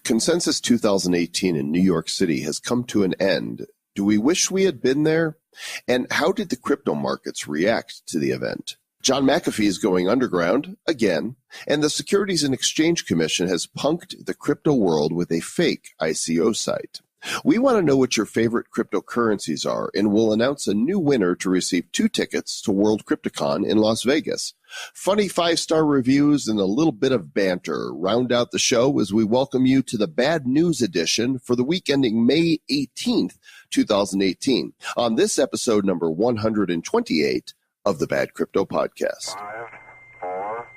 Consensus 2018 in New York City has come to an end. Do we wish we had been there? And how did the crypto markets react to the event? John McAfee is going underground again, and the Securities and Exchange Commission has punked the crypto world with a fake ICO site. We want to know what your favorite cryptocurrencies are, and we'll announce a new winner to receive 2 tickets to World CryptoCon in Las Vegas. Funny 5-star reviews and a little bit of banter round out the show as we welcome you to the Bad News edition for the week ending May 18th, 2018. On this episode number 128 of the Bad Crypto Podcast. 5, 4,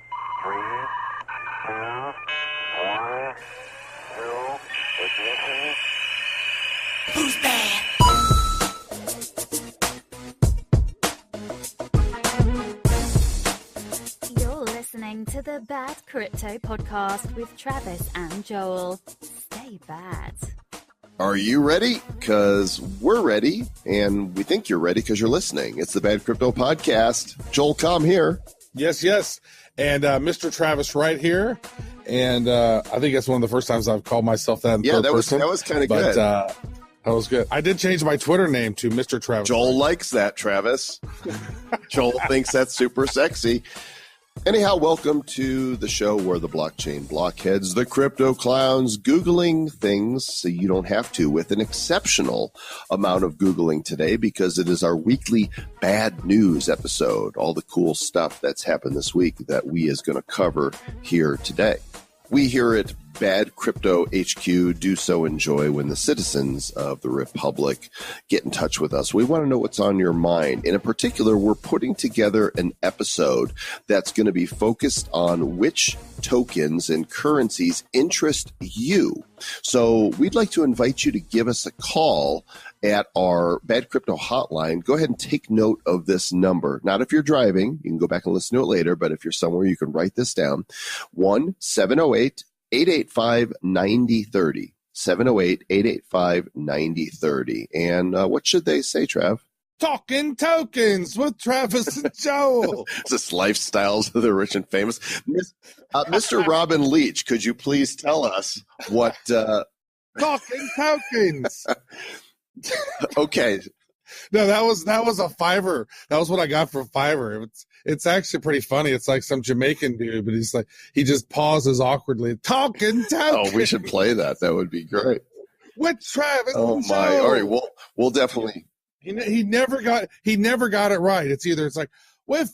3, 2, 1, 0, ignition. Who's bad? You're listening to the Bad Crypto Podcast with Travis and Joel. Stay bad. Are you ready? Because we're ready, and we think you're ready because you're listening. It's the Bad Crypto Podcast. Joel Comm here. Yes. And Mr. Travis right here. And I think that's one of the first times I've called myself that in third person. That was kind of good. That was good. I did change my Twitter name to Mr. Travis. Joel likes that, Travis. Joel thinks that's super sexy. Anyhow, welcome to the show where the blockchain blockheads, the crypto clowns, Googling things so you don't have to, with an exceptional amount of Googling today because it is our weekly bad news episode. All the cool stuff that's happened this week that we is going to cover here today. We here at Bad Crypto HQ do so enjoy when the citizens of the Republic get in touch with us. We want to know what's on your mind. And in particular, we're putting together an episode that's going to be focused on which tokens and currencies interest you. So we'd like to invite you to give us a call at our Bad Crypto hotline. Go ahead and take note of this number. Not if you're driving. You can go back and listen to it later, but if you're somewhere, you can write this down. 1-708-885-9030. 708-885-9030. And what should they say, Trav? Talking tokens with Travis and Joel. It's just lifestyles of the rich and famous. Mr. Robin Leach, could you please tell us what... Talking tokens. Okay. No, that was a Fiverr. That was what I got from Fiverr. It's actually pretty funny. It's like some Jamaican dude, but he just pauses awkwardly. Talking tokens. Oh, we should play that. That would be great. With Travis. Oh my! All right, we'll definitely. He never got it right. It's like with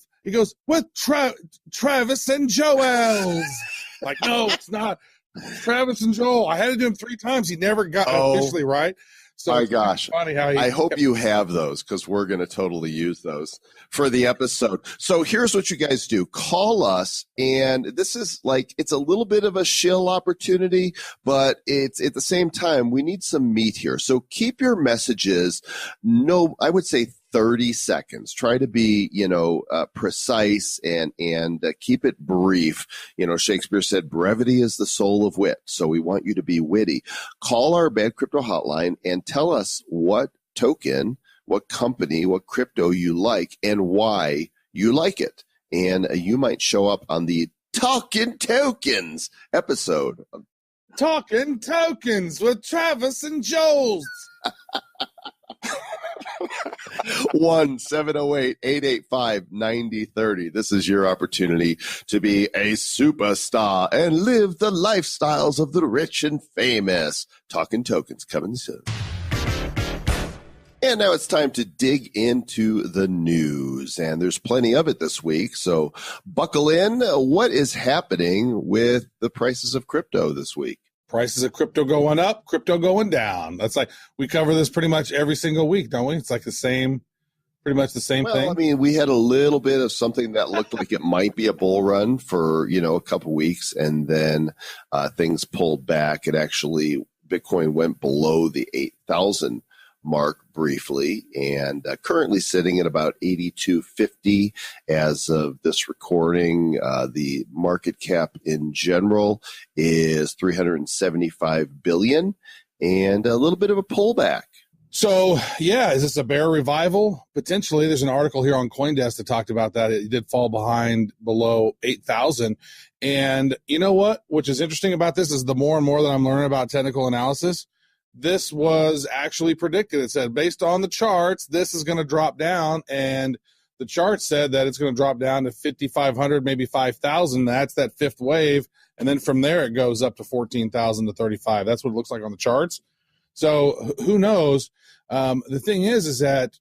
Travis and Joel's. Like, no, it's not Travis and Joel. I had to do him 3 times. He never got it officially right. So my gosh. Funny how I hope you have those because we're going to totally use those for the episode. So here's what you guys do. Call us, and this is like, it's a little bit of a shill opportunity, but it's at the same time, we need some meat here. So keep your messages, I would say 30 seconds. Try to be, precise and keep it brief. Shakespeare said brevity is the soul of wit. So we want you to be witty. Call our Bad Crypto hotline and tell us what token, what company, what crypto you like and why you like it. And you might show up on the Talking Tokens episode. Talking Tokens with Travis and Joel. 1-708-885-9030. This is your opportunity to be a superstar and live the lifestyles of the rich and famous. Talking Tokens coming soon. And now it's time to dig into the news, and there's plenty of it this week, so buckle in. What is happening with the prices of crypto this week? Prices of crypto going up, crypto going down. That's like, we cover this pretty much every single week, don't we? It's like pretty much the same thing. I mean, we had a little bit of something that looked like it might be a bull run for, a couple weeks, and then things pulled back. It actually, Bitcoin went below the 8,000 mark briefly, and currently sitting at about 82.50 as of this recording. The market cap in general is 375 billion, and a little bit of a pullback. So, yeah, is this a bear revival? Potentially. There's an article here on CoinDesk that talked about that. It did fall below 8,000. And you know what? Which is interesting about this is the more and more that I'm learning about technical analysis, this was actually predicted. It said, based on the charts, this is going to drop down. And the chart said that it's going to drop down to 5,500, maybe 5,000. That's that fifth wave. And then from there, it goes up to 14,000 to 35. That's what it looks like on the charts. So who knows? The thing is that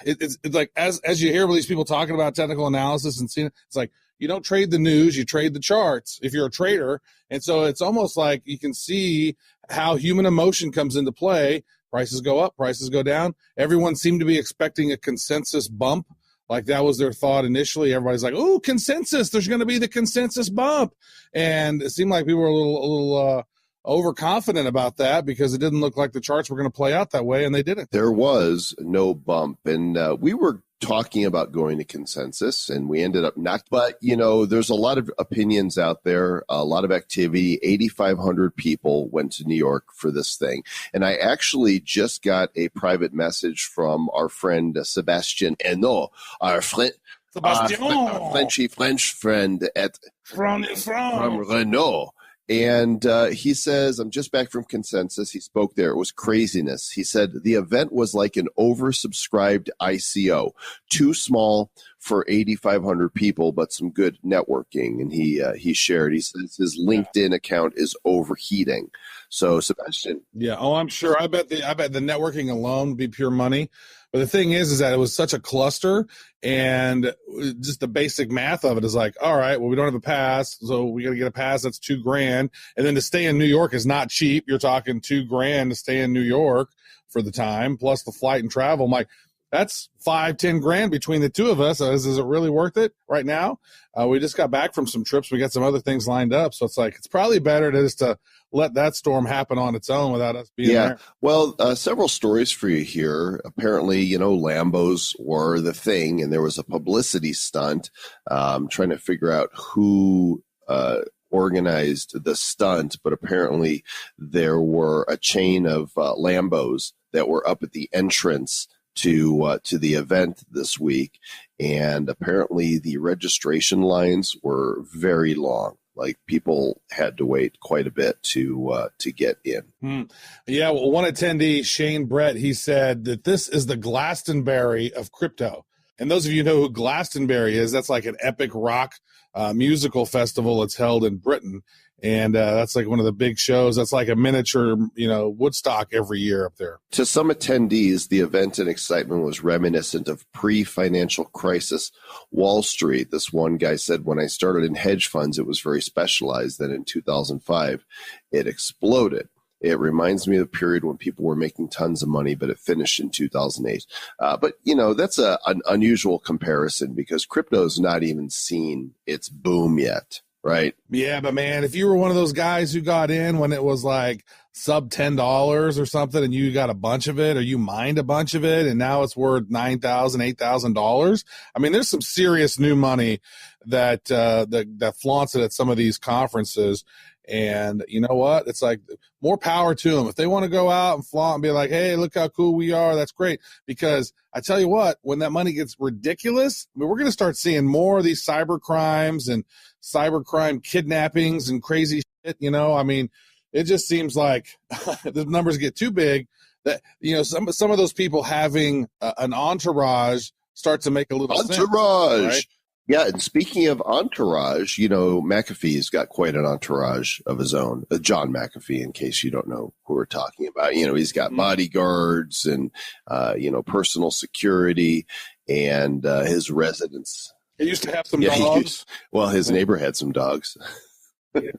it's like as you hear these people talking about technical analysis and seeing it, it's like you don't trade the news, you trade the charts if you're a trader. And so it's almost like you can see how human emotion comes into play. Prices go up, prices go down. Everyone seemed to be expecting a consensus bump. Like that was their thought initially. Everybody's like, "Oh, consensus! There's going to be the consensus bump," and it seemed like people were a little overconfident about that because it didn't look like the charts were going to play out that way, and they didn't. There was no bump, and we were talking about going to consensus, and we ended up not. But, there's a lot of opinions out there, a lot of activity. 8,500 people went to New York for this thing. And I actually just got a private message from our friend Sebastian Eno, our friend. Our French friend from Renault. And he says, I'm just back from consensus. He spoke there. It was craziness. He said the event was like an oversubscribed ICO, too small for 8,500 people, but some good networking. And he shared, he says his LinkedIn account is overheating. So Sebastian. Yeah. Oh, I'm sure. I bet the networking alone would be pure money. But the thing is that it was such a cluster, and just the basic math of it is like, all right, well, we don't have a pass, so we got to get a pass. That's $2,000, and then to stay in New York is not cheap. You're talking $2,000 to stay in New York for the time, plus the flight and travel. I'm like, that's $5-10 between the two of us. Is it really worth it right now? We just got back from some trips. We got some other things lined up, so it's like it's probably better to let that storm happen on its own without us being there. Well, several stories for you here. Apparently, Lambos were the thing, and there was a publicity stunt. Trying to figure out who organized the stunt, but apparently there were a chain of Lambos that were up at the entrance to the event this week, and apparently the registration lines were very long. Like people had to wait quite a bit to get in. Yeah, well, one attendee, Shane Brett, he said that this is the Glastonbury of crypto. And those of you know who Glastonbury is, that's like an epic rock musical festival that's held in Britain. And that's like one of the big shows. That's like a miniature, Woodstock every year up there. To some attendees, the event and excitement was reminiscent of pre-financial crisis Wall Street. This one guy said, when I started in hedge funds, it was very specialized. Then in 2005, it exploded. It reminds me of the period when people were making tons of money, but it finished in 2008. But, that's an unusual comparison because crypto's not even seen its boom yet. Right. Yeah, but man, if you were one of those guys who got in when it was like sub $10 or something, and you got a bunch of it, or you mined a bunch of it, and now it's worth $9,000, $8,000. I mean, there's some serious new money that flaunts it at some of these conferences. And you know what? It's like more power to them. If they want to go out and flaunt and be like, hey, look how cool we are, that's great. Because I tell you what, when that money gets ridiculous, we're going to start seeing more of these cyber crimes and cybercrime kidnappings and crazy shit. I mean, it just seems like the numbers get too big that, some of those people having an entourage start to make a little sense. Right? Yeah, and speaking of entourage, McAfee's got quite an entourage of his own. John McAfee, in case you don't know who we're talking about. He's got bodyguards and, personal security and his residence. He used to have some dogs. His neighbor had some dogs. Yeah.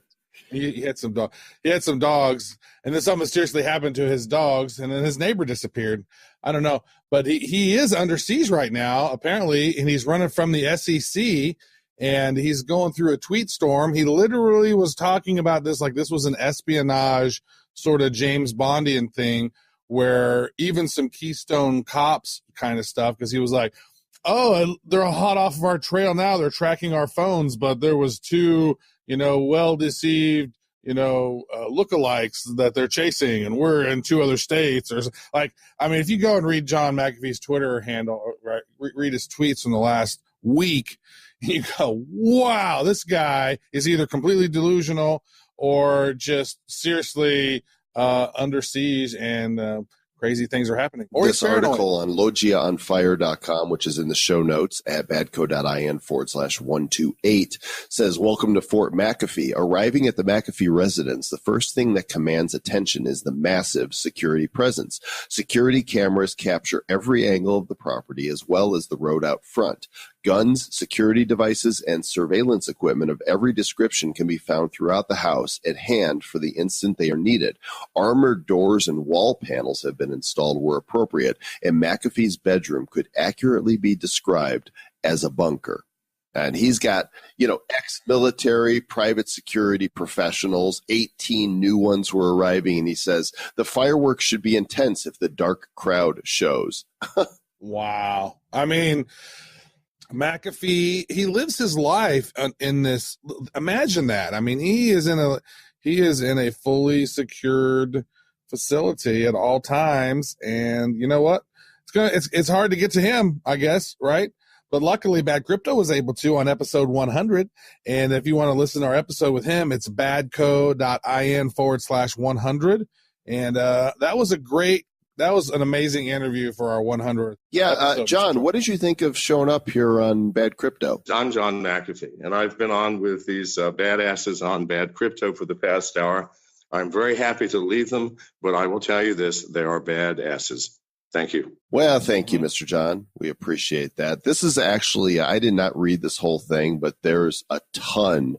He had some dogs. He had some dogs, and then something mysteriously happened to his dogs, and then his neighbor disappeared. I don't know, but he is under siege right now, apparently, and he's running from the SEC, and he's going through a tweet storm. He literally was talking about this like this was an espionage sort of James Bondian thing, where even some Keystone Cops kind of stuff, because he was like, oh, they're hot off of our trail now. They're tracking our phones, but there was two well-deceived lookalikes that they're chasing, and we're in 2 other states. Or like, I mean, if you go and read John McAfee's Twitter handle, right, read his tweets from the last week, you go, wow, this guy is either completely delusional or just seriously under siege, and crazy things are happening. Or this article on logiaonfire.com, which is in the show notes at badco.in/128, says, welcome to Fort McAfee. Arriving at the McAfee residence, the first thing that commands attention is the massive security presence. Security cameras capture every angle of the property as well as the road out front. Guns, security devices, and surveillance equipment of every description can be found throughout the house at hand for the instant they are needed. Armored doors and wall panels have been installed where appropriate, and McAfee's bedroom could accurately be described as a bunker. And he's got, ex-military, private security professionals, 18 new ones were arriving, and he says, the fireworks should be intense if the dark crowd shows. Wow. I mean, McAfee, he lives his life in this. Imagine that. I mean, he is in a fully secured facility at all times, and you know what? It's hard to get to him, I guess, right? But luckily, Bad Crypto was able to on episode 100. And if you want to listen to our episode with him, it's badco.in/100. And that was an amazing interview for our 100th. Yeah, John, what did you think of showing up here on Bad Crypto? I'm John McAfee, and I've been on with these badasses on Bad Crypto for the past hour. I'm very happy to leave them, but I will tell you this, they are badasses. Thank you. Well, thank you, Mr. John. We appreciate that. This is actually, I did not read this whole thing, but there's a ton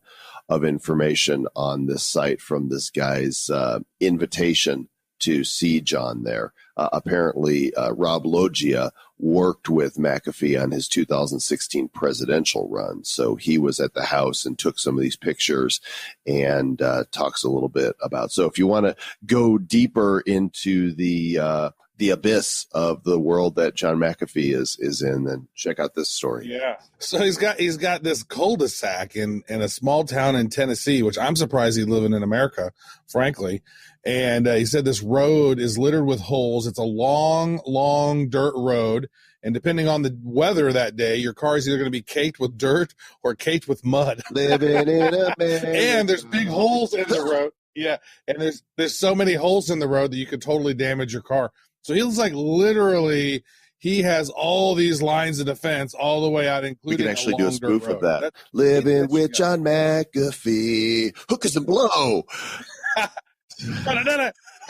of information on this site from this guy's invitation to see John there. Apparently, Rob Loggia worked with McAfee on his 2016 presidential run. So he was at the house and took some of these pictures and talks a little bit about. So if you want to go deeper into the abyss of the world that John McAfee is in, then check out this story. Yeah. So he's got this cul-de-sac in a small town in Tennessee, which I'm surprised he's living in America, frankly. And he said this road is littered with holes. It's a long, long dirt road. And depending on the weather that day, your car is either going to be caked with dirt or caked with mud. Living in a And there's big holes in the road. Yeah. And there's so many holes in the road that you could totally damage your car. So he looks like literally he has all these lines of defense all the way out, including we can actually do a spoof of that. That's Living with John McAfee, hookers and blow.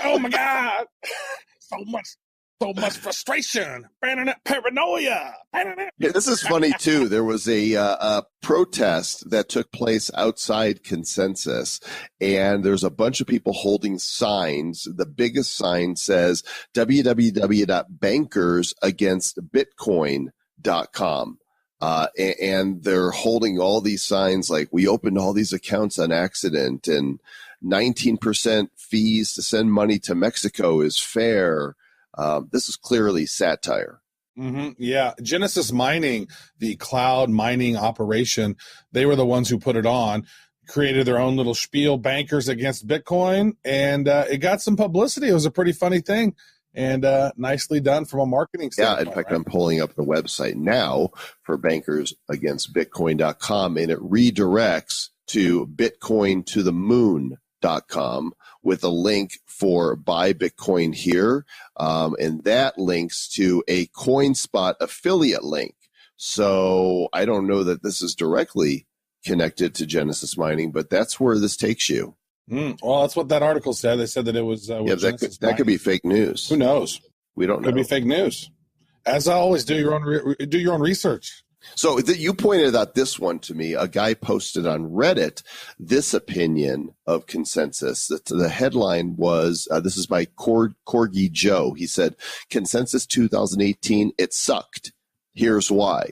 Oh my God! So much frustration, paranoia. Yeah, this is funny too. There was a protest that took place outside Consensus, and there's a bunch of people holding signs. The biggest sign says www.bankersagainstbitcoin.com. And they're holding all these signs like, we opened all these accounts on accident, and 19% fees to send money to Mexico is fair. This is clearly satire. Mm-hmm. Yeah. Genesis Mining, the cloud mining operation, they were the ones who put it on, created their own little spiel, bankers against Bitcoin, and it got some publicity. It was a pretty funny thing. And nicely done from a marketing standpoint. Yeah, in fact, right? I'm pulling up the website now for bankersagainstbitcoin.com, and it redirects to bitcointothemoon.com with a link for buy Bitcoin here. And that links to a CoinSpot affiliate link. So I don't know that this is directly connected to Genesis Mining, but that's where this takes you. Well, that's what that article said. They said that it was. That could be fake news. Who knows? We don't know. Could be fake news. As always, do your own research. So you pointed out this one to me. A guy posted on Reddit this opinion of Consensus. The headline was, this is by Corgi Joe. He said, Consensus 2018, it sucked. Here's why.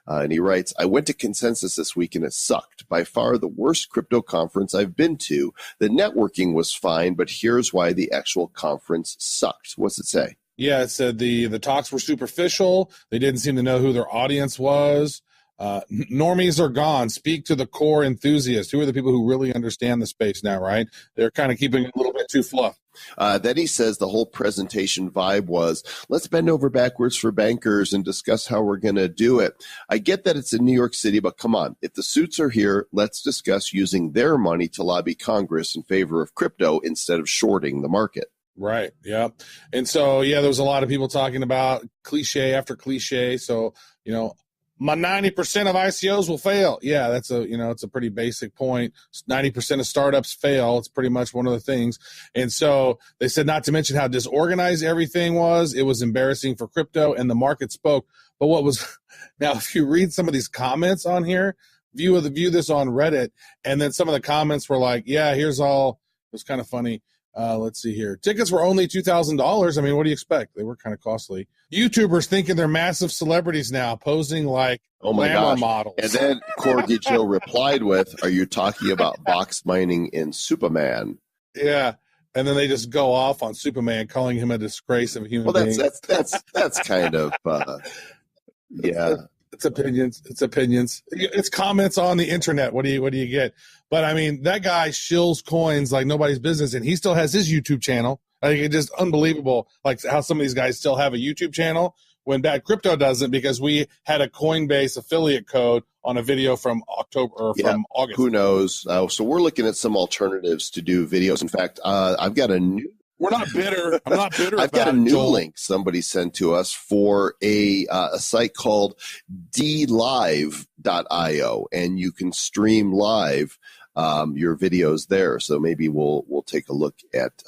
And he writes, I went to Consensus this week and it sucked. By far the worst crypto conference I've been to. The networking was fine, but here's why the actual conference sucked. What's it say? Yeah, it said the talks were superficial. They didn't seem to know who their audience was. Normies are gone. Speak to the core enthusiasts. Who are the people who really understand the space now, right? They're kind of keeping it a little bit too fluff. Then he says the whole presentation vibe was, let's bend over backwards for bankers and discuss how we're going to do it. I get that it's in New York City, but come on. If the suits are here, let's discuss using their money to lobby Congress in favor of crypto instead of shorting the market. Right. Yeah. And so, yeah, there was a lot of people talking about cliche after cliche. So, my 90% of ICOs will fail. Yeah, that's it's a pretty basic point. 90% of startups fail. It's pretty much one of the things. And so they said not to mention how disorganized everything was. It was embarrassing for crypto, and the market spoke. But now, if you read some of these comments on here, view this on Reddit, and then some of the comments were like, yeah, here's all. It was kind of funny. Let's see here. Tickets were only $2,000. I mean, what do you expect? They were kind of costly. YouTubers thinking they're massive celebrities now, posing like glamour models. And then Corgi Joe replied with, "Are you talking about box mining in Superman?" Yeah, and then they just go off on Superman, calling him a disgrace of a human being. That's kind of yeah. It's opinions. It's comments on the internet. What do you get? But I mean, that guy shills coins like nobody's business, and he still has his YouTube channel. I think it's just unbelievable, like how some of these guys still have a YouTube channel when Bad Crypto doesn't, because we had a Coinbase affiliate code on a video from October or from August. Who knows? So we're looking at some alternatives to do videos. In fact, I've got a new. We're not bitter. I'm not bitter. I've got a new link somebody sent to us for a site called dlive.io, and you can stream live your videos there. So maybe we'll take a look at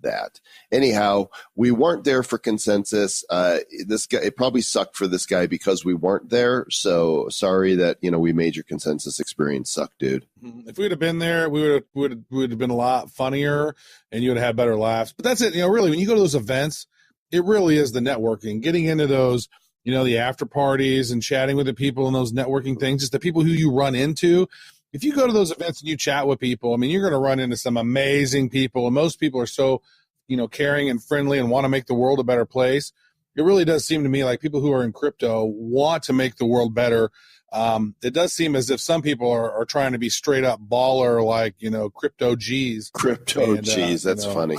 that. Anyhow, we weren't there for consensus. This guy, it probably sucked for this guy because we weren't there. So sorry that we made your consensus experience suck, dude. If we would have been there, we would have been a lot funnier, and you would have had better laughs. But that's it. Really, when you go to those events, it really is the networking, getting into those, the after parties and chatting with the people and those networking things, just the people who you run into. If you go to those events and you chat with people, I mean, you're going to run into some amazing people, and most people are so, caring and friendly and want to make the world a better place. It really does seem to me like people who are in crypto want to make the world better. It does seem as if some people are trying to be straight up baller, like, crypto G's. That's funny.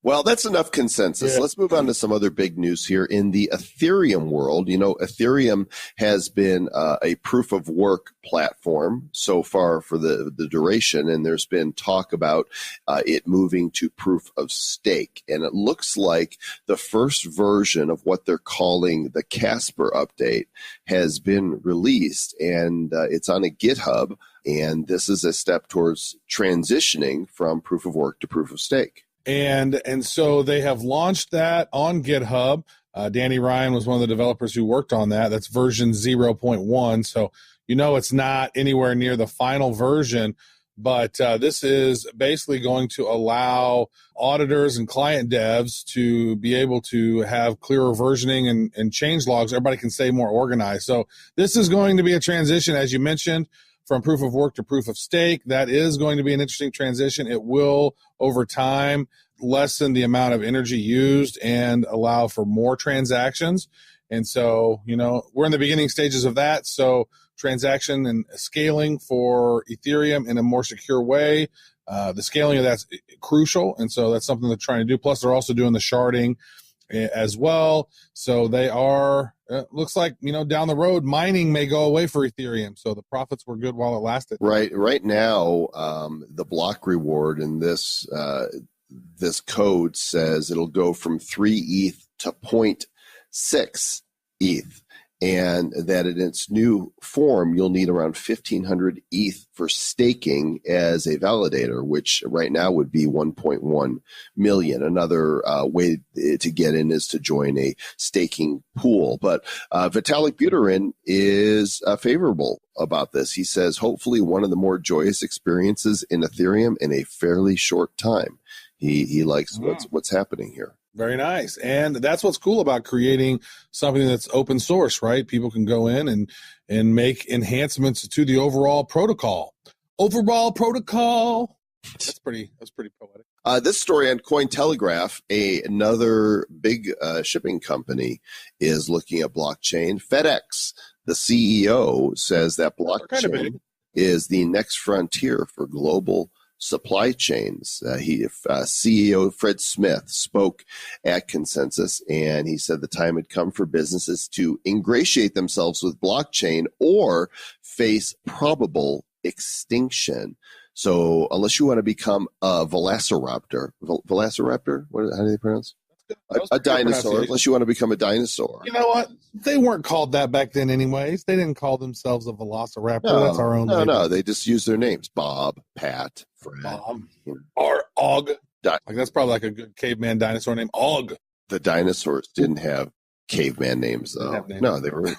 Well, that's enough consensus. Yeah. Let's move on to some other big news here in the Ethereum world. Ethereum has been a proof of work platform so far for the duration, and there's been talk about it moving to proof of stake. And it looks like the first version of what they're calling the Casper update has been released, and it's on a GitHub. And this is a step towards transitioning from proof of work to proof of stake. And so they have launched that on GitHub. Danny Ryan was one of the developers who worked on that. That's version 0.1. So, it's not anywhere near the final version. But this is basically going to allow auditors and client devs to be able to have clearer versioning and change logs. Everybody can stay more organized. So this is going to be a transition, as you mentioned, from proof of work to proof of stake. That is going to be an interesting transition. It will, over time, lessen the amount of energy used and allow for more transactions. And so, we're in the beginning stages of that. So transaction and scaling for Ethereum in a more secure way. The scaling of that's crucial. And so that's something they're trying to do. Plus, they're also doing the sharding as well. So they are, looks like, down the road, mining may go away for Ethereum. So the profits were good while it lasted. Right now, the block reward in this code says it'll go from 3 ETH to 0.6 ETH. And that in its new form, you'll need around 1,500 ETH for staking as a validator, which right now would be 1.1 million. Another way to get in is to join a staking pool. But Vitalik Buterin is favorable about this. He says, hopefully one of the more joyous experiences in Ethereum in a fairly short time. He likes what's happening here. Very nice. And that's what's cool about creating something that's open source, right? People can go in and make enhancements to the overall protocol. Overall protocol. That's pretty poetic. This story on Cointelegraph, another big shipping company is looking at blockchain. FedEx, The CEO says that They're kind of blockchain big. is the next frontier for global supply chains. CEO Fred Smith spoke at Consensus, and he said the time had come for businesses to ingratiate themselves with blockchain or face probable extinction. So unless you want to become a velociraptor, how do they pronounce? A dinosaur, unless you want to become a dinosaur. You know what? They weren't called that back then anyways. They didn't call themselves a velociraptor. That's our own label. No. They just use their names. Bob, Pat, Fred. Bob. Or Og. Like that's probably like a good caveman dinosaur name. Og. The dinosaurs didn't have caveman names, though. No, they were. It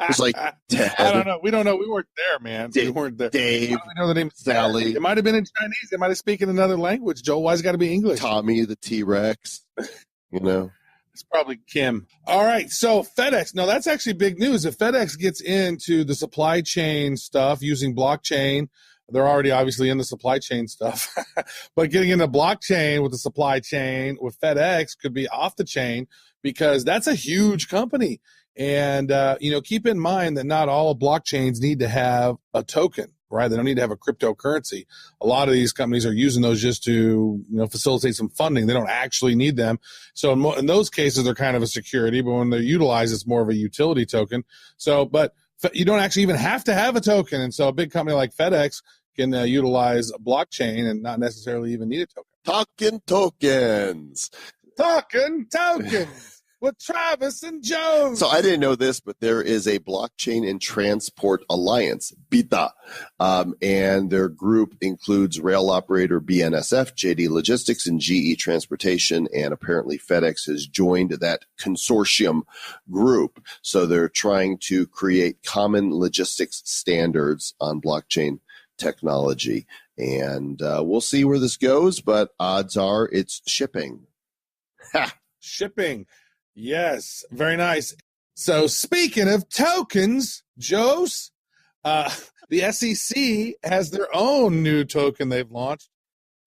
was like Ted, I don't know. We don't know. We weren't there, man. We weren't there. Dave, we know the name Sally. It might have been in Chinese. It might have spoken another language. Joe, why's it got to be English? Tommy the T-Rex. You know. It's probably Kim. All right. So FedEx. No, that's actually big news. If FedEx gets into the supply chain stuff using blockchain, they're already obviously in the supply chain stuff, but getting into blockchain with the supply chain with FedEx could be off the chain because that's a huge company. And, keep in mind that not all blockchains need to have a token, right? They don't need to have a cryptocurrency. A lot of these companies are using those just to, facilitate some funding. They don't actually need them. So in those cases, they're kind of a security, but when they're utilized, it's more of a utility token. So, but you don't actually even have to have a token. And so a big company like FedEx can utilize a blockchain and not necessarily even need a token. Talking tokens. With Travis and Joe. So I didn't know this, but there is a Blockchain and Transport Alliance, BITA, and their group includes rail operator BNSF, JD Logistics, and GE Transportation, and apparently FedEx has joined that consortium group. So they're trying to create common logistics standards on blockchain technology, and we'll see where this goes, but odds are it's shipping. Shipping. Yes, very nice. So speaking of tokens, Joe's, the SEC has their own new token they've launched,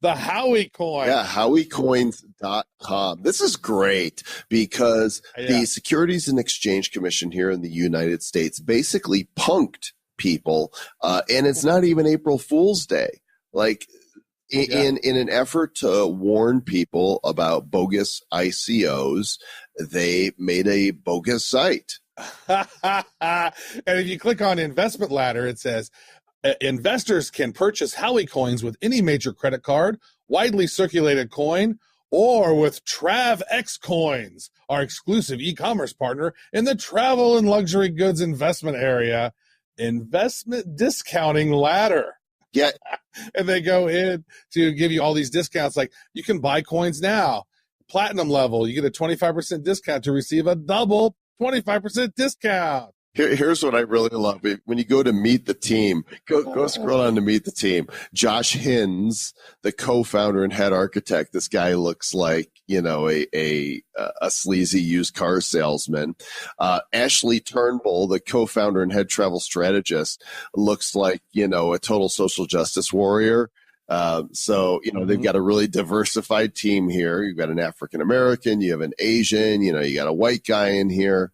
the Howie coin. Yeah, howiecoins.com. This is great because the Securities and Exchange Commission here in the United States basically punked people, and it's not even April Fool's Day. Like, in an effort to warn people about bogus ICOs, they made a bogus site. And if you click on Investment Ladder, it says, investors can purchase Howie coins with any major credit card, widely circulated coin, or with TravX Coins, our exclusive e-commerce partner in the travel and luxury goods investment area. Investment discounting ladder. Yeah. And they go in to give you all these discounts. Like you can buy coins now, platinum level, you get a 25% discount to receive a double 25% discount. Here's what I really love. When you go to meet the team, go scroll on to meet the team. Josh Hins, the co-founder and head architect, this guy looks like, a sleazy used car salesman. Ashley Turnbull, the co-founder and head travel strategist, looks like, a total social justice warrior. They've got a really diversified team here. You've got an African-American, you have an Asian, you got a white guy in here.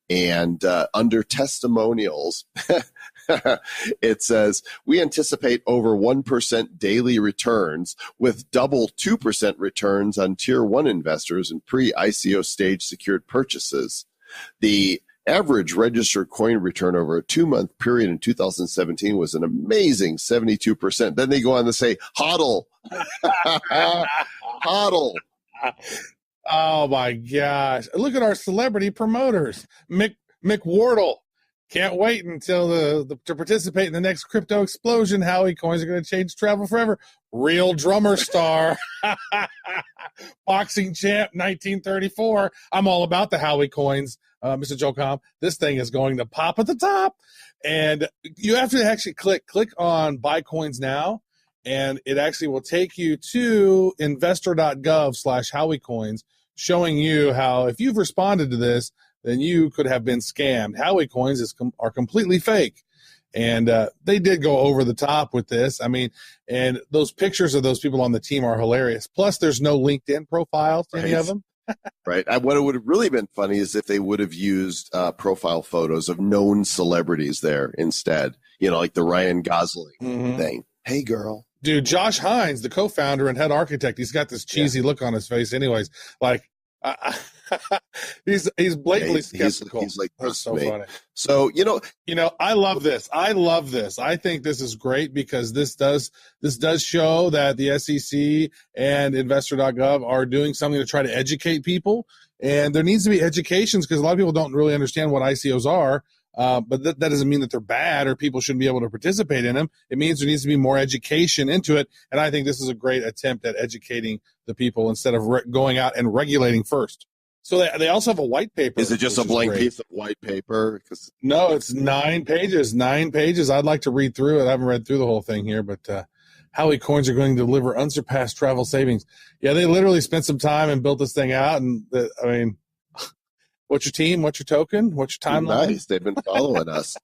And under testimonials, it says, we anticipate over 1% daily returns with double 2% returns on tier 1 investors and pre-ICO stage secured purchases. The average registered coin return over a 2-month period in 2017 was an amazing 72%. Then they go on to say, hodl. Hodl. Oh my gosh. Look at our celebrity promoters. McWardle. Can't wait until to participate in the next crypto explosion. Howie coins are going to change travel forever. Real drummer star. Boxing champ 1934. I'm all about the Howie coins, Mr. Joe Com. This thing is going to pop at the top. And you have to actually click on buy coins now. And it actually will take you to investor.gov/HowieCoins, showing you how if you've responded to this, then you could have been scammed. Howie coins are completely fake. And they did go over the top with this. I mean, and those pictures of those people on the team are hilarious. Plus, there's no LinkedIn profiles to any of them. Right. What it would have really been funny is if they would have used profile photos of known celebrities there instead, like the Ryan Gosling thing. Hey, girl. Dude, Josh Hines, the co-founder and head architect, he's got this cheesy look on his face anyways. Like, he's blatantly skeptical. He's like, that's so funny. So, I love this. I think this is great because this does show that the SEC and investor.gov are doing something to try to educate people. And there needs to be educations because a lot of people don't really understand what ICOs are. But that doesn't mean that they're bad or people shouldn't be able to participate in them. It means there needs to be more education into it. And I think this is a great attempt at educating the people instead of going out and regulating first. So they also have a white paper. Is it just a blank piece of white paper? No, it's 9 pages. 9 pages. I'd like to read through it. I haven't read through the whole thing here, but how coins are going to deliver unsurpassed travel savings. Yeah, they literally spent some time and built this thing out. And what's your team? What's your token? What's your timeline? Nice. They've been following us.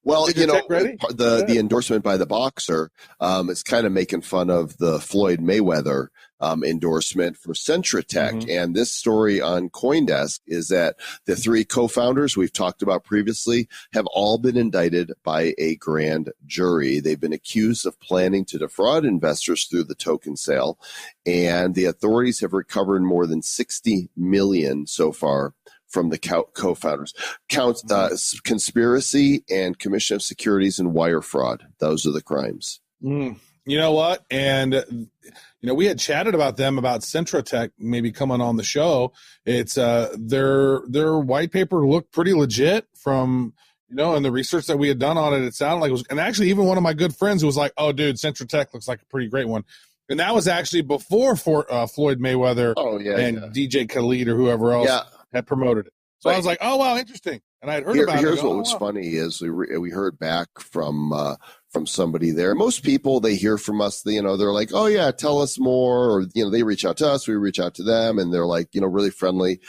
Well, the endorsement by the boxer is kind of making fun of the Floyd Mayweather endorsement for Centratech. And this story on CoinDesk is that the 3 co-founders we've talked about previously have all been indicted by a grand jury. They've been accused of planning to defraud investors through the token sale. And the authorities have recovered more than $60 million so far from the co-founders. Conspiracy and commission of securities and wire fraud. Those are the crimes. You know what? And, we had chatted about them, about Centratech maybe coming on the show. It's their white paper looked pretty legit from, and the research that we had done on it, it sounded like it was, and actually even one of my good friends who was like, oh, dude, Centratech looks like a pretty great one. And that was actually before Floyd Mayweather and DJ Khaled or whoever else had promoted it. So I was like, oh, wow, interesting. And I had heard about it. Here's what was funny is we heard back from somebody there. Most people, they hear from us, they're like, oh, yeah, tell us more. Or, they reach out to us, we reach out to them, and they're like, really friendly.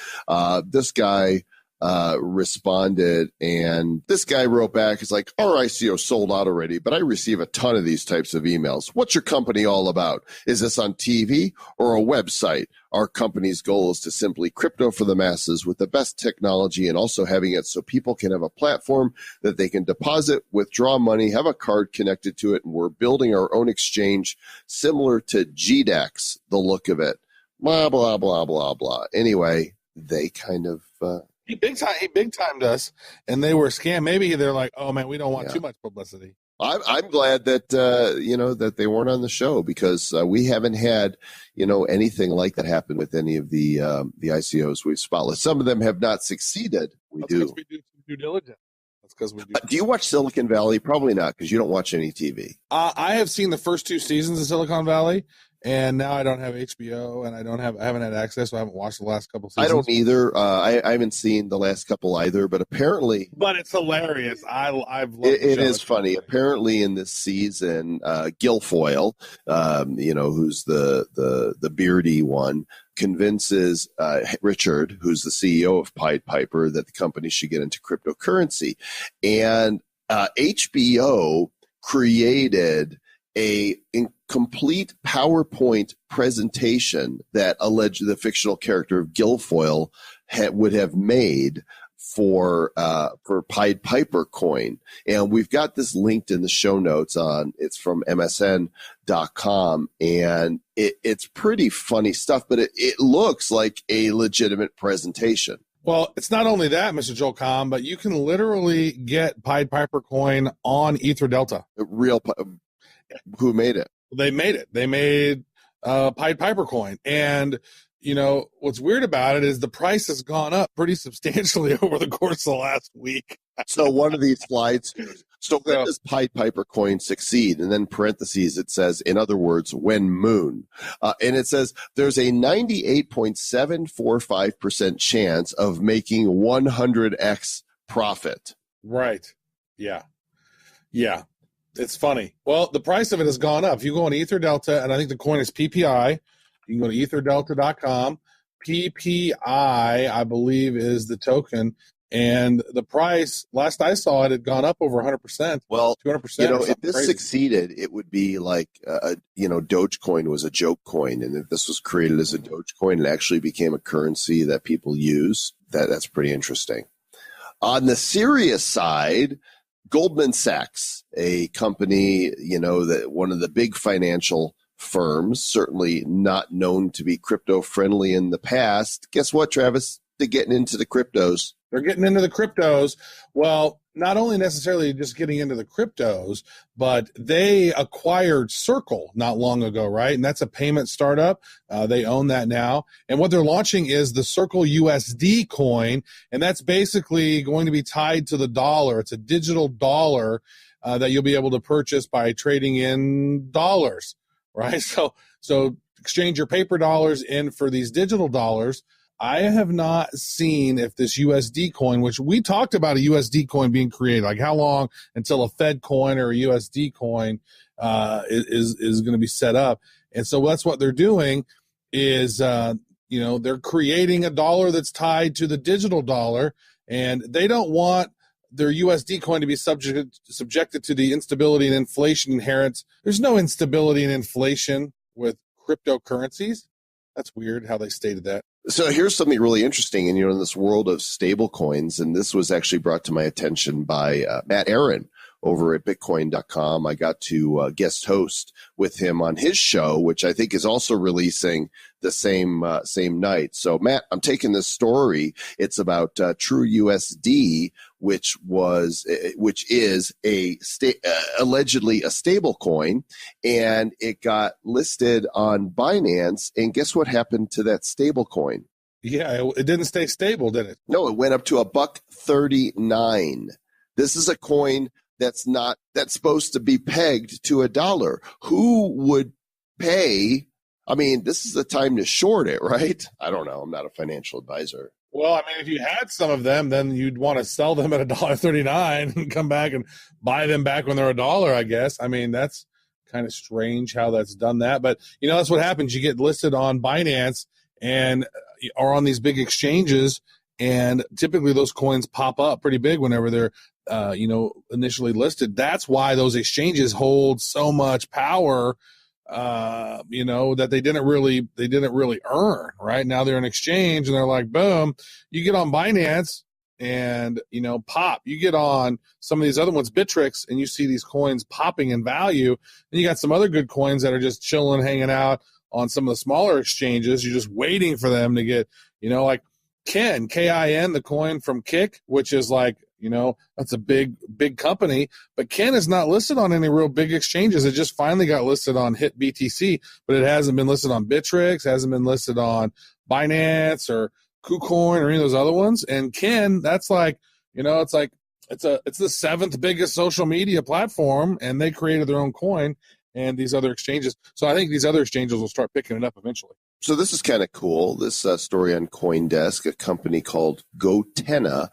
This guy responded, and this guy wrote back, it's like, our ICO sold out already, but I receive a ton of these types of emails. What's your company all about? Is this on TV or a website? Our company's goal is to simply crypto for the masses with the best technology and also having it so people can have a platform that they can deposit, withdraw money, have a card connected to it, and we're building our own exchange similar to GDAX, the look of it. Blah, blah, blah, blah, blah. Anyway, they kind of... He big timed us, and they were scammed. Maybe they're like, "Oh man, we don't want too much publicity." I'm glad that that they weren't on the show because we haven't had anything like that happen with any of the ICOs we've spotted. Some of them have not succeeded. That's because we do some due diligence. That's because we do. Do you watch Silicon Valley? Probably not, because you don't watch any TV. I have seen the first 2 seasons of Silicon Valley. And now I don't have HBO, and I haven't had access, so I haven't watched the last couple seasons. I don't either. I haven't seen the last couple either, but apparently. But it's hilarious. I've loved it is funny. Apparently, in this season, Guilfoyle, who's the beardy one, convinces Richard, who's the CEO of Pied Piper, that the company should get into cryptocurrency, and HBO created a complete PowerPoint presentation that alleged the fictional character of Guilfoyle would have made for Pied Piper coin. And we've got this linked in the show notes it's from MSN.com, and it's pretty funny stuff, but it looks like a legitimate presentation. Well, it's not only that, Mr. Joel Comm, but you can literally get Pied Piper coin on Ether Delta. Who made it? They made it. They made Pied Piper coin. And, what's weird about it is the price has gone up pretty substantially over the course of the last week. So one of these slides, when does Pied Piper coin succeed? And then parentheses, it says, in other words, when moon. And it says there's a 98.745% chance of making 100x profit. Right. Yeah. It's funny. Well, the price of it has gone up. If you go on Ether Delta, and I think the coin is PPI, you can go to etherdelta.com. PPI, I believe, is the token. And the price, last I saw it, had gone up over 100%. Well, 200%. if this succeeded, it would be like, Dogecoin was a joke coin. And if this was created as a Dogecoin, it actually became a currency that people use. That's pretty interesting. On the serious side, Goldman-Sachs, a company, that one of the big financial firms, certainly not known to be crypto friendly in the past. Guess what, Travis? They're getting into the cryptos. They're getting into the cryptos. Well, not only necessarily just getting into the cryptos, but they acquired Circle not long ago, right? And that's a payment startup. They own that now. And what they're launching is the Circle USD coin, and that's basically going to be tied to the dollar. It's a digital dollar that you'll be able to purchase by trading in dollars, right? So exchange your paper dollars in for these digital dollars. I have not seen if this USD coin, which we talked about a USD coin being created, like how long until a Fed coin or a USD coin is going to be set up. And so that's what they're doing is, they're creating a dollar that's tied to the digital dollar, and they don't want their USD coin to be subjected to the instability and inflation inherent. There's no instability and inflation with cryptocurrencies. That's weird how they stated that. So here's something really interesting, and in this world of stable coins, and this was actually brought to my attention by Matt Aaron over at Bitcoin.com. I got to guest host with him on his show, which I think is also releasing the same night. So Matt, I'm taking this story. It's about TrueUSD, which is allegedly a stable coin, and it got listed on Binance. And guess what happened to that stable coin? Yeah, it didn't stay stable, did it? No, it went up to $1.39. This is a coin that's supposed to be pegged to $1. Who would pay? I mean, this is the time to short it, right? I don't know. I'm not a financial advisor. Well, I mean, if you had some of them, then you'd want to sell them at $1.39 and come back and buy them back when they're $1, I guess. I mean, that's kind of strange how that's done that. But, that's what happens. You get listed on Binance and are on these big exchanges, and typically those coins pop up pretty big whenever they're initially listed. That's why those exchanges hold so much power, that they didn't really earn. Right now they're an exchange, and they're like, boom. You get on Binance, and pop. You get on some of these other ones, Bittrex, and you see these coins popping in value. And you got some other good coins that are just chilling, hanging out on some of the smaller exchanges. You're just waiting for them to get, like KIN, KIN, the coin from Kick, which is like, that's a big company, but KIN is not listed on any real big exchanges. It just finally got listed on HIT BTC, but it hasn't been listed on Bittrex, hasn't been listed on Binance or KuCoin or any of those other ones. And KIN, that's like, it's the seventh biggest social media platform, and they created their own coin, and these other exchanges. So I think these other exchanges will start picking it up eventually. So this is kind of cool. This story on CoinDesk, a company called Gotenna.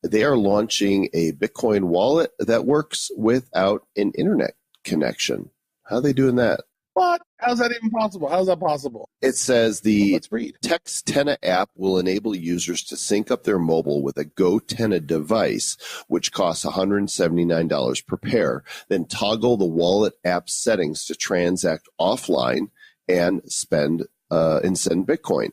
They are launching a Bitcoin wallet that works without an internet connection. How are they doing that? What? How's that even possible? How's that possible? It says the Let's read. Textenna app will enable users to sync up their mobile with a Gotenna device, which costs $179 per pair, then toggle the wallet app settings to transact offline and send Bitcoin.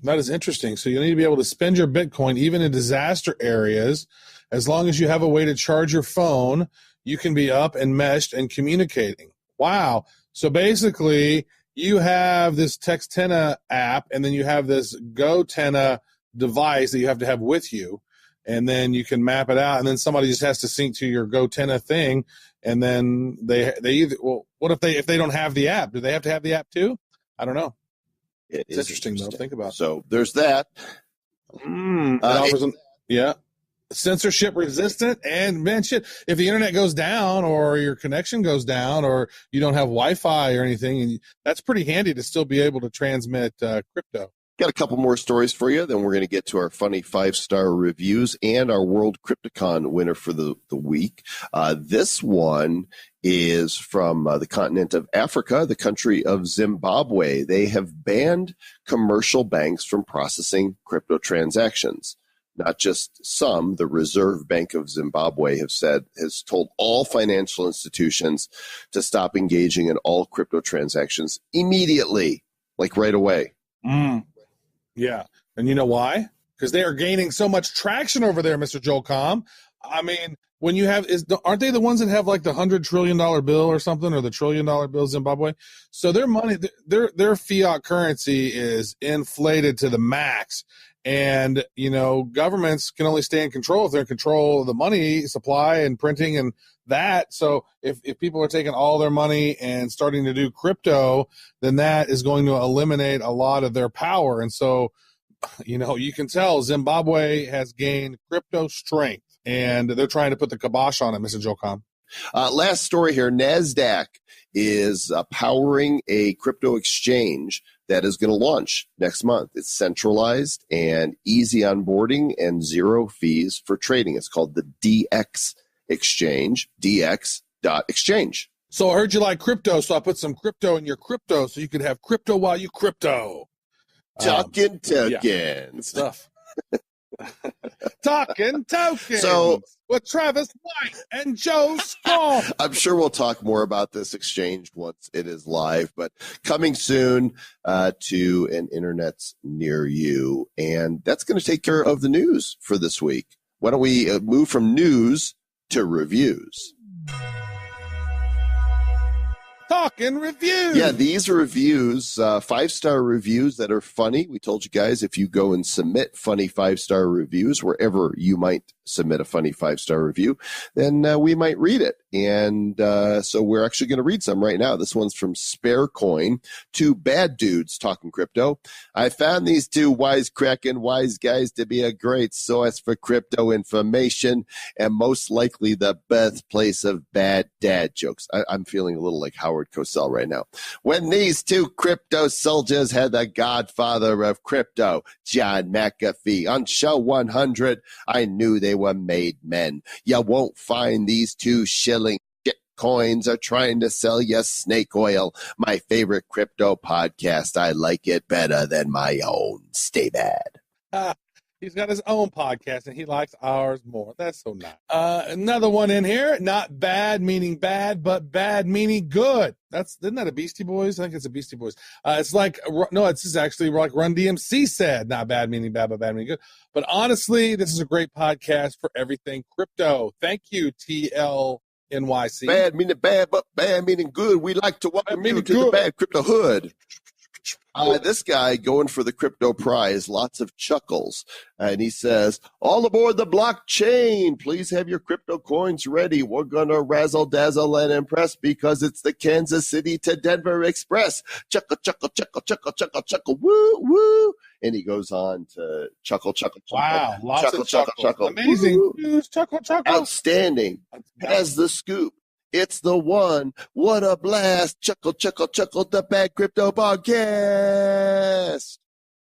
That is interesting. So you need to be able to spend your Bitcoin even in disaster areas. As long as you have a way to charge your phone, you can be up and meshed and communicating. Wow. So basically, you have this Textenna app, and then you have this Gotenna device that you have to have with you, and then you can map it out, and then somebody just has to sync to your Gotenna thing, and then they either, well, what if they don't have the app? Do they have to have the app too? I don't know. It's interesting though. Think about it. So there's that. Yeah. Censorship resistant, and man, shit, if the internet goes down or your connection goes down or you don't have Wi-Fi or anything, and that's pretty handy to still be able to transmit crypto. Got a couple more stories for you. Then we're going to get to our funny 5-star reviews and our World Crypticon winner for the week. This one is from the continent of Africa, the country of Zimbabwe. They have banned commercial banks from processing crypto transactions. not just some. The Reserve Bank of Zimbabwe has told all financial institutions to stop engaging in all crypto transactions immediately, like right away. Yeah. And you know why? Because they are gaining so much traction over there, Mr. Joel Comm. I mean, when you have, aren't they the ones that have like the $100 trillion bill or something, or the $1 trillion bill, Zimbabwe? So their money, their fiat currency is inflated to the max. And, governments can only stay in control if they're in control of the money supply and printing and that. So if people are taking all their money and starting to do crypto, then that is going to eliminate a lot of their power. And so, you can tell Zimbabwe has gained crypto strength, and they're trying to put the kibosh on it, Mr. Joel Comm. Last story here. NASDAQ is powering a crypto exchange that is going to launch next month. It's centralized and easy onboarding and zero fees for trading. It's called the DX Exchange, dx.exchange. So I heard you like crypto, so I put some crypto in your crypto so you could have crypto while you crypto. Talking tokens. Yeah, good stuff. Talking tokens. So with Travis White and Joe Scott. I'm sure we'll talk more about this exchange once it is live, but coming soon to an internet near you. And that's going to take care of the news for this week. Why don't we move from news to reviews? Talking reviews. Yeah, these are reviews, 5-star reviews that are funny. We told you guys if you go and submit funny 5-star reviews wherever you might submit a funny 5-star review, then we might read it. And so we're actually going to read some right now. This one's from Sparecoin. 2 bad dudes talking crypto. I found these 2 wisecracking wise guys to be a great source for crypto information and most likely the birthplace of bad dad jokes. I'm feeling a little like Howard Cosell right now. When these 2 crypto soldiers had the godfather of crypto, John McAfee, on show 100, I knew they were made men. You won't find these 2 shilling shit coins are trying to sell you snake oil. My favorite crypto podcast. I like it better than my own. Stay bad. He's got his own podcast, and he likes ours more. That's so nice. Another one in here. Not bad meaning bad, but bad meaning good. Isn't that a Beastie Boys? I think it's a Beastie Boys. It's like, no, it's just actually like Run DMC said. Not bad meaning bad, but bad meaning good. But honestly, this is a great podcast for everything crypto. Thank you, TLNYC. Bad meaning bad, but bad meaning good. We like to welcome you to the Bad Crypto Hood. This guy going for the crypto prize, lots of chuckles. And he says, all aboard the blockchain. Please have your crypto coins ready. We're going to razzle dazzle and impress because it's the Kansas City to Denver Express. Chuckle, chuckle, chuckle, chuckle, chuckle, chuckle, woo, woo. And he goes on to chuckle, chuckle, chuckle. Wow, lots chuckle, of chuckle, chuckle. Amazing. News, chuckle, chuckle. Outstanding. Has the scoop. It's the one. What a blast. Chuckle, chuckle, chuckle. The Bad Crypto Podcast.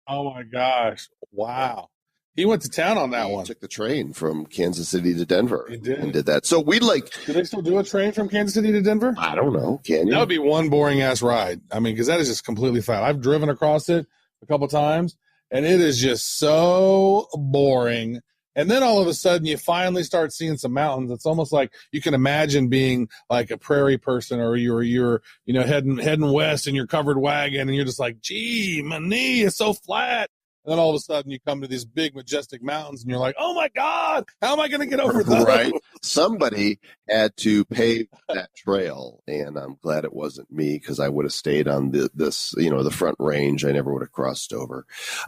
Oh, my gosh. Wow. He went to town on that one. Took the train from Kansas City to Denver. He did. And did that. So we'd like. Do they still do a train from Kansas City to Denver? I don't know. Can you? That would be one boring ass ride. I mean, because that is just completely flat. I've driven across it a couple times, and it is just so boring. And then all of a sudden, you finally start seeing some mountains. It's almost like you can imagine being like a prairie person, or you're heading west in your covered wagon, and you're just like, gee, my knee is so flat. And then all of a sudden, you come to these big, majestic mountains, and you're like, oh my God, how am I going to get over those? Right. Somebody had to pave that trail, and I'm glad it wasn't me, because I would have stayed on the front range. I never would have crossed over.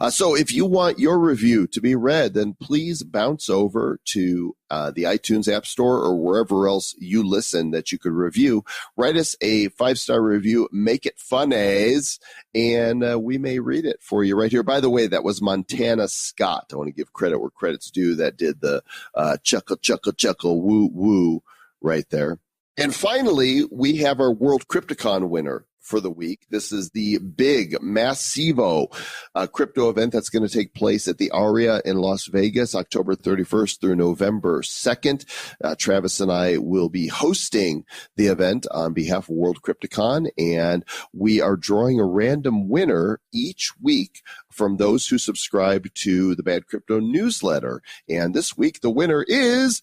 So if you want your review to be read, then please bounce over to the iTunes App Store or wherever else you listen that you could review. Write us a 5-star review. Make it funnies, and we may read it for you right here. By the way, that was Montana Scott. I want to give credit where credit's due. That did the chuckle, chuckle, chuckle, woo, woo right there. And finally, we have our World Crypticon winner for the week. This is the big Massivo crypto event that's going to take place at the Aria in Las Vegas, October 31st through November 2nd. Travis and I will be hosting the event on behalf of World Crypticon, and we are drawing a random winner each week from those who subscribe to the Bad Crypto newsletter. And this week, the winner is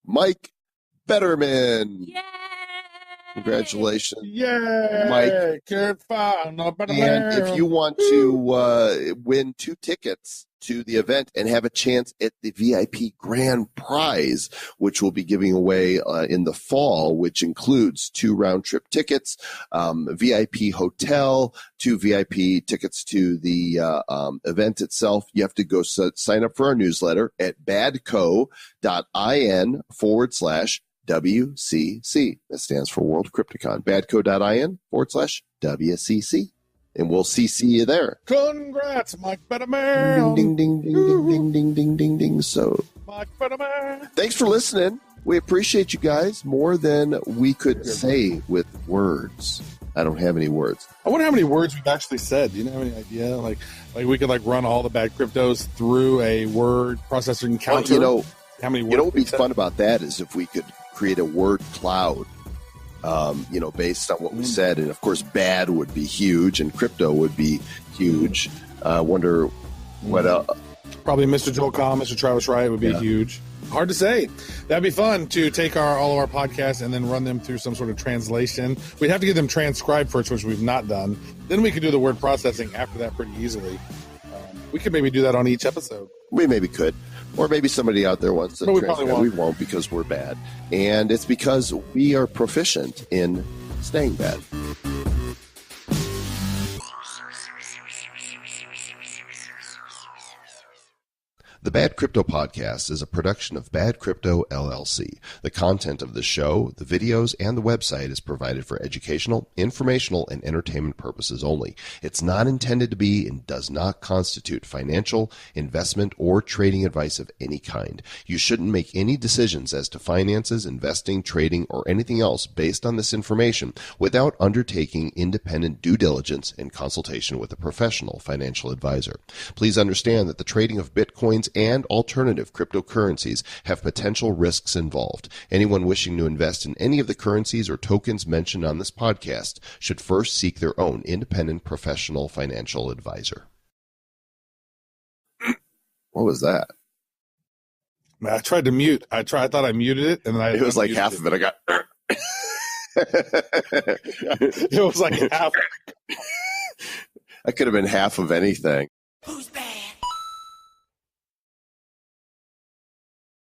Mike Betterman. Yay! Congratulations. Yay! Mike. Can't find no better And man. if you want to win 2 tickets to the event and have a chance at the VIP grand prize, which we'll be giving away in the fall, which includes 2 round-trip tickets, VIP hotel, 2 VIP tickets to the event itself, you have to go sign up for our newsletter at badco.in/WCC. That stands for World Crypticon. badco.in/WCC. And we'll CC you there. Congrats, Mike Betterman. Ding, ding, ding, ding, ding, ding, ding, ding, ding. So Mike Betterman. thanks for listening. We appreciate you guys more than we could say with words. I don't have any words. I wonder how many words we've actually said. Do you have any idea? Like we could run all the bad cryptos through a word processing counter. How many words? What would be fun about that is if we could create a word cloud. Based on what we said. And of course, bad would be huge and crypto would be huge. Wonder what else. Probably Mr. Joel Comm, Mr. Travis Wright would be huge. Hard to say. That'd be fun to take all of our podcasts and then run them through some sort of translation. We'd have to get them transcribed first, which we've not done. Then we could do the word processing after that pretty easily. We could maybe do that on each episode. We maybe could. Or maybe somebody out there wants to But we transcribe. probably won't. We won't because we're bad. And it's because we are proficient in staying bad. The Bad Crypto Podcast is a production of Bad Crypto LLC. The content of the show, the videos, and the website is provided for educational, informational, and entertainment purposes only. It's not intended to be and does not constitute financial, investment, or trading advice of any kind. You shouldn't make any decisions as to finances, investing, trading, or anything else based on this information without undertaking independent due diligence and consultation with a professional financial advisor. Please understand that the trading of Bitcoins and alternative cryptocurrencies have potential risks involved. Anyone wishing to invest in any of the currencies or tokens mentioned on this podcast should first seek their own independent professional financial advisor. What was that? I tried to mute. I thought I muted it, and then It was like half of it. I got. It was like half. That could have been half of anything.